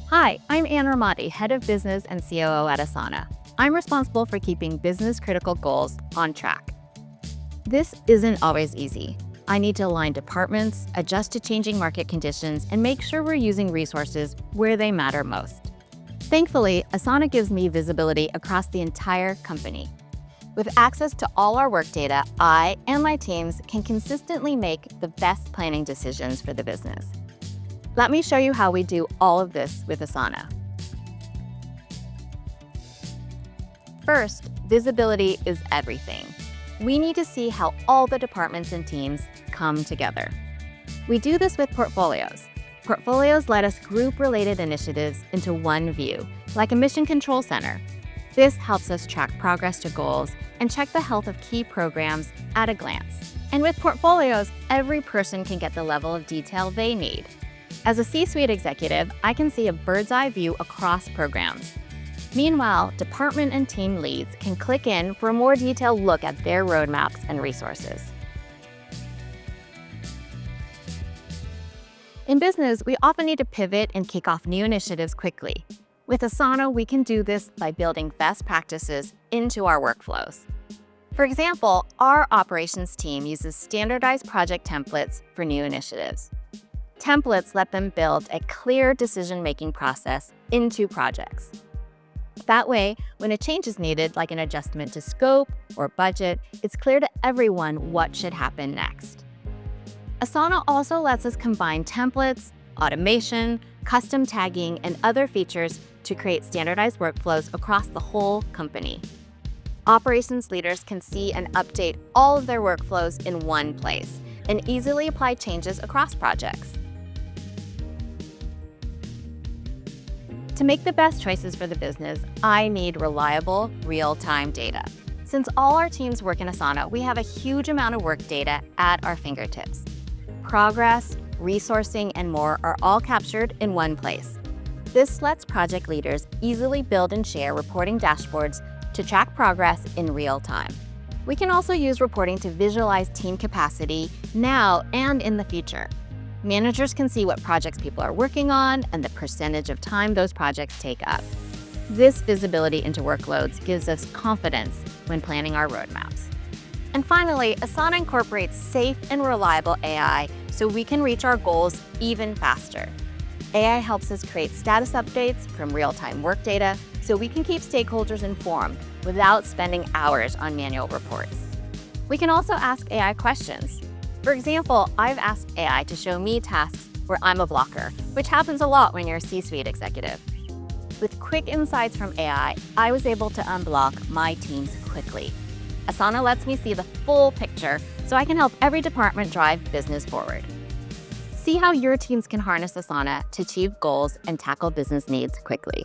Hi, I'm Ann Ramadi, Head of Business and COO at Asana. I'm responsible for keeping business-critical goals on track. This isn't always easy. I need to align departments, adjust to changing market conditions, and make sure we're using resources where they matter most. Thankfully, Asana gives me visibility across the entire company. With access to all our work data, I and my teams can consistently make the best planning decisions for the business. Let me show you how we do all of this with Asana. First, visibility is everything. We need to see how all the departments and teams come together. We do this with portfolios. Portfolios let us group related initiatives into one view, like a mission control center. This helps us track progress to goals and check the health of key programs at a glance. And with portfolios, every person can get the level of detail they need. As a C-suite executive, I can see a bird's-eye view across programs. Meanwhile, department and team leads can click in for a more detailed look at their roadmaps and resources. In business, we often need to pivot and kick off new initiatives quickly. With Asana, we can do this by building best practices into our workflows. For example, our operations team uses standardized project templates for new initiatives. Templates let them build a clear decision-making process into projects. That way, when a change is needed, like an adjustment to scope or budget, it's clear to everyone what should happen next. Asana also lets us combine templates, automation, custom tagging, and other features to create standardized workflows across the whole company. Operations leaders can see and update all of their workflows in one place and easily apply changes across projects. To make the best choices for the business, I need reliable, real-time data. Since all our teams work in Asana, we have a huge amount of work data at our fingertips. Progress, resourcing, and more are all captured in one place. This lets project leaders easily build and share reporting dashboards to track progress in real time. We can also use reporting to visualize team capacity now and in the future. Managers can see what projects people are working on and the percentage of time those projects take up. This visibility into workloads gives us confidence when planning our roadmaps. And finally, Asana incorporates safe and reliable AI so we can reach our goals even faster. AI helps us create status updates from real-time work data so we can keep stakeholders informed without spending hours on manual reports. We can also ask AI questions. For example, I've asked AI to show me tasks where I'm a blocker, which happens a lot when you're a C-suite executive. With quick insights from AI, I was able to unblock my teams quickly. Asana lets me see the full picture so I can help every department drive business forward. See how your teams can harness Asana to achieve goals and tackle business needs quickly.